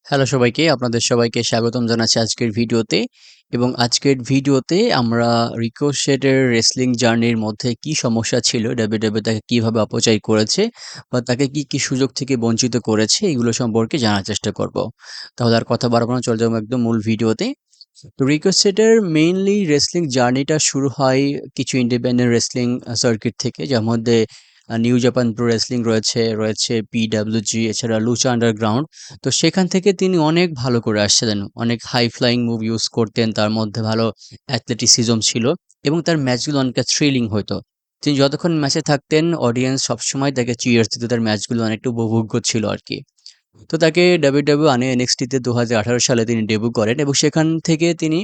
Hello সবাইকে, আপনাদের সবাইকে স্বাগতম জানাচ্ছি আজকের ভিডিওতে। এবং আজকের ভিডিওতে আমরা রিকোশেটের রেসলিং জার্নির মধ্যে কি সমস্যা ছিল, ডাব্লিউডাব্লিউ তাকে কিভাবে অপচয় করেছে বা তাকে কি কি সুযোগ থেকে বঞ্চিত করেছে এগুলো সম্পর্কে জানার চেষ্টা করব। তাহলে আর কথা বাড়াবো না, চলে যাবো একদম মূল ভিডিওতে। তো রিকোশেটের মেইনলি রেসলিং জার্নিটা শুরু হয় কিছু ইন্ডিপেন্ডেন্ট রেসলিং সার্কিট থেকে, যার মধ্যে নিউ জাপান প্রো রেসলিং রয়েছে পিডাব্লিউজি, এছাড়া লুচা আন্ডারগ্রাউন্ড। তো সেখান থেকে তিনি অনেক ভালো করে আসছিলেন, অনেক হাই ফ্লাইং মুভ ইউজ করতেন, তার মধ্যে ভালো অ্যাথলেটিসিজম ছিল এবং তার ম্যাচগুলো অনেকটা থ্রিলিং হতো। তিনি যতক্ষণ ম্যাচে থাকতেন অডিয়েন্স সবসময় তাকে চিয়ার্স দিত, তার ম্যাচগুলো অনেকটা উপভোগ্য ছিল আর কি। তো তাকে ডাব্লিউডাব্লিউ আনে এনএক্সটিতে 2018 সালে তিনি ডেবিউ করেন এবং সেখান থেকে তিনি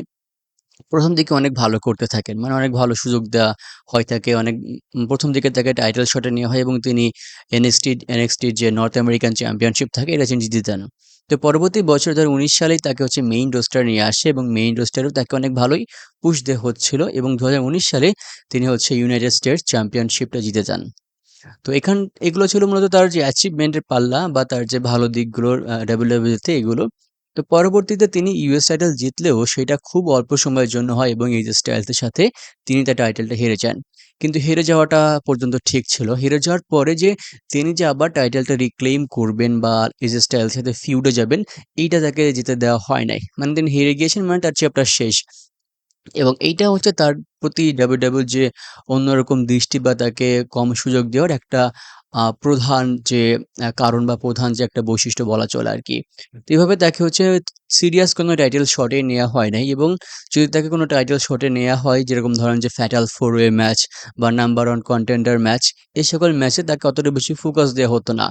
প্রথম দিকে অনেক ভালো করতে থাকেন। মানে অনেক ভালো সুযোগ দেওয়া হয় তাকে, অনেক প্রথম দিকে তাকে টাইটেল শটে নেওয়া হয় এবং তিনি এনএক্সটির যে নর্থ আমেরিকান চ্যাম্পিয়নশিপ থাকে এটা তিনি জিতেন। তো পরবর্তী বছর 2019 সালেই তাকে হচ্ছে মেইন রোস্টার নিয়ে আসে এবং মেইন রোস্টারেও তাকে অনেক ভালোই পুশ দেওয়া হচ্ছিল এবং 2019 সালে তিনি হচ্ছে ইউনাইটেড স্টেটস চ্যাম্পিয়নশিপটা জিতে যান। তো এগুলো ছিল মূলত তার যে অ্যাচিভমেন্টের পাল্লা বা তার যে ভালো দিকগুলোর ডাব্লিউডাব্লিউতে এগুলো। তো পরবর্তীতে তিনি ইউএস টাইটেল জিতলেও সেটা খুব অল্প সময়ের জন্য হয় এবং এজে স্টাইলসের সাথে তিনি তার টাইটেলটা হেরে যান। কিন্তু হেরে যাওয়াটা পর্যন্ত ঠিক ছিল। হেরে যাওয়ার পরে যে তিনি যে আবার টাইটেলটা রিক্লেইম করবেন বা এজে স্টাইলসের সাথে ফিউডে যাবেন, এইটা তাকে যেতে দেওয়া হয় নাই। মানে তিনি হেরে গিয়েছেন, মানে তার চ্যাপ্টার শেষ। এবং এইটা হচ্ছে তার প্রতি ডাব্লিউডাব্লিউর যে অন্যরকম দৃষ্টি বা তাকে কম সুযোগ দেওয়ার একটা প্রধান যে কারণ বা প্রধান যে একটা বৈশিষ্ট্য বলা চলে আরকি। তো এভাবে তাকে হচ্ছে সিরিয়াস কোনো টাইটেল শটে নেয়া হয় নাই এবং যদি তাকে কোনো টাইটেল শটে নেয়া হয়, যেরকম ধরেন যে ফ্যাটাল 4 ওয়ে ম্যাচ বা নাম্বার 1 কন্টেন্ডার ম্যাচ, এই সকল ম্যাচে তাকে অতটা বেশি ফোকাস দেওয়া হতো না।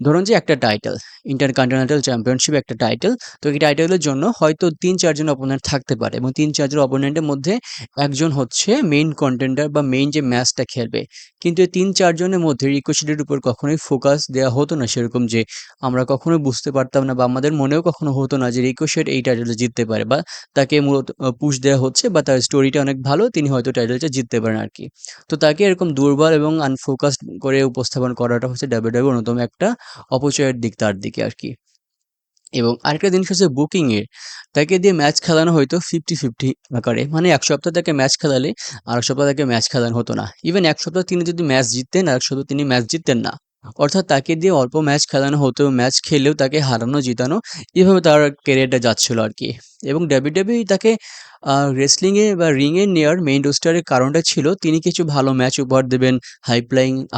ধরুন যে একটা টাইটেল, ইন্টারকন্টিনেন্টাল চ্যাম্পিয়নশিপ একটা টাইটেল। তো এই টাইটেলের জন্য হয়তো ৩-৪ জন অপোনেন্ট থাকতে পারে এবং ৩-৪ জন অপোনেন্টের মধ্যে একজন হচ্ছে মেইন কন্টেন্ডার বা মেইন যে ম্যাচটা খেলবে। কিন্তু এই ৩-৪ জনের মধ্যে রিকোশেটের উপর কখনোই ফোকাস দেওয়া হতো না সেরকম, যে আমরা কখনোই বুঝতে পারতাম না বা আমাদের মনেও কখনো হতো না যে রিকোশেট এই টাইটেলটা জিততে পারে বা তাকে মূলত পুশ দেওয়া হচ্ছে বা তার স্টোরিটা অনেক ভালো, তিনি হয়তো টাইটেলটা জিততে পারেন আরকি। তো তাকে এরকম দুর্বল এবং আনফোকাসড করে উপস্থাপন করাটা হচ্ছে ডাব্লিউডাব্লিউর অন্যতম একটা অপচয়ের দিক তার দিকে আরকি। এবং আরেকটা জিনিস হচ্ছে বুকিং এর। তাকে দিয়ে ম্যাচ খেলানো হয়তো 50-50 আকারে। মানে ১ সপ্তাহ তাকে ম্যাচ খেলালে আরেক সপ্তাহ তাকে ম্যাচ খেলানো হতো না। ইভেন ১ সপ্তাহ তিনি যদি ম্যাচ জিততেন, আরেক সপ্তাহ তিনি ম্যাচ জিততেন না। অর্থাৎ তাকে দিয়ে অল্প ম্যাচ খেলানো হতো, ম্যাচ খেললেও তাকে হারানো জিতানো, এভাবে তার ক্যারিয়ারটা যাচ্ছিল আরকি। এবং ডাব্লিউডাব্লিউ তাকে রেসলিংয়ে বা রিংয়ে নেওয়ার মেইন রোস্টারের কারণটা ছিল তিনি কিছু ভালো ম্যাচ উপহার দেবেন,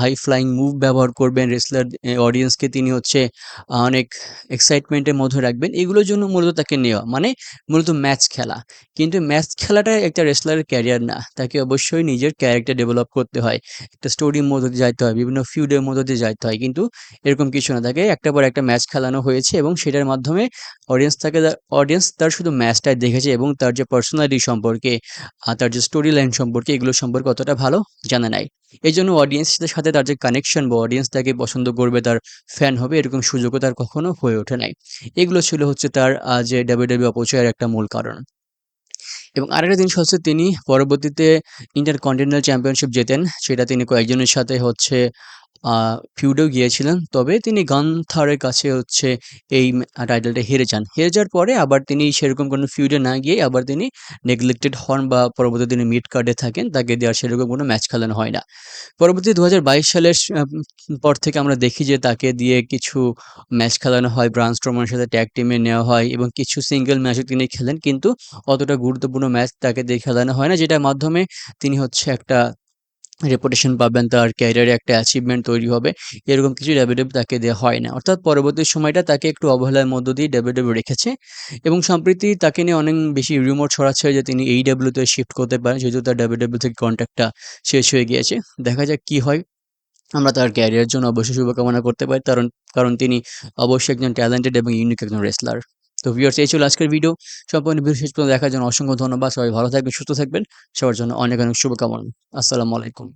হাই ফ্লাইং মুভ ব্যবহার করবেন, রেসলার অডিয়েন্সকে তিনি হচ্ছে অনেক এক্সাইটমেন্টের মধ্যে রাখবেন। এগুলোর জন্য মূলত তাকে নেওয়া। মানে মূলত ম্যাচ খেলা। কিন্তু ম্যাচ খেলাটা একটা রেসলারের ক্যারিয়ার না। তাকে অবশ্যই নিজের ক্যারেক্টার ডেভেলপ করতে হয়। একটা স্টোরির মধ্য দিয়ে যাইতে হয়, বিভিন্ন ফিউডের মধ্য দিয়ে যাইতে হয়। কিন্তু এরকম কিছু না। তাকে একটার পর একটা ম্যাচ খেলানো হয়েছে এবং সেটার মাধ্যমে অডিয়েন্স তার শুধু ম্যাচটাই দেখেছে এবং তার যে পার্সোনালিটি সম্পর্কে, তার যে স্টোরি লাইন সম্পর্কে, এগুলো সম্পর্কে অতটা ভালো জানে নাই। এজন্য অডিয়েন্সদের সাথে তার যে কানেকশন বা অডিয়েন্স তাকে পছন্দ করবে, তার ফ্যান হবে, এরকম সুযোগও তার কখনো হয়ে ওঠে নাই। এগুলো ছিল হচ্ছে তার যে ডাব্লিউডাব্লিউ অপচয়ের একটা মূল কারণ। এবং আরেকটা জিনিস হচ্ছে তিনি পরবর্তীতে ইন্টারকন্টিনেন্টাল চ্যাম্পিয়নশিপ জেতেন। সেটা তিনি কয়েকজনের সাথে হচ্ছে আ ফিউডেও গিয়েছিলেন। তবে তিনি গান্থারের কাছে হচ্ছে এই টাইটেলটা হেরে যান। হেরে যাওয়ার পরে আবার তিনি সেরকম কোনো ফিউডে না গিয়ে আবার তিনি নেগলেক্টেড হন বা পরবর্তীতে তিনি মিড কার্ডে থাকেন। তাকে দিয়ে আর সেরকম কোনো ম্যাচ খেলানো হয় না। পরবর্তী ২০২২ সালের পর থেকে আমরা দেখি যে তাকে দিয়ে কিছু ম্যাচ খেলানো হয়। ব্রান স্ট্রোমানের সাথে ট্যাগ টিমে নেওয়া হয় এবং কিছু সিঙ্গেল ম্যাচও তিনি খেলেন। কিন্তু অতটা গুরুত্বপূর্ণ ম্যাচ তাকে দিয়ে খেলানো হয় না, যেটার মাধ্যমে তিনি হচ্ছে একটা রেপুটেশন পাবেন, তার ক্যারিয়ারে একটা অ্যাচিভমেন্ট তৈরি হবে। এরকম কিছু ডাব্লিউডাব্লিউ তাকে দেওয়া হয় না। অর্থাৎ পরবর্তী সময়টা তাকে একটু অবহেলার মধ্য দিয়ে ডাব্লিউডাব্লিউ রেখেছে এবং সম্প্রতি তাকে নিয়ে অনেক বেশি রিউমার ছড়াচ্ছে যে তিনি AEW তে শিফট করতে পারেন, যেহেতু তার ডাব্লিউডাব্লিউ থেকে কন্ট্রাক্টটা শেষ হয়ে গিয়েছে। দেখা যাক কি হয়। আমরা তার ক্যারিয়ারের জন্য অবশ্যই শুভকামনা করতে পারি। কারণ কারণ তিনি অবশ্যই একজন ট্যালেন্টেড এবং ইউনিক একজন রেসলার। তো ভিউয়ার্স, এই ছিল আজকের ভিডিও। সম্পূর্ণ ভিডিও শেষ পর্যন্ত দেখার জন্য অসংখ্য ধন্যবাদ। সবাই ভালো থাকবেন, সুস্থ থাকবেন। সবার জন্য অনেক, অনেক শুভকামনা। আসসালামু আলাইকুম।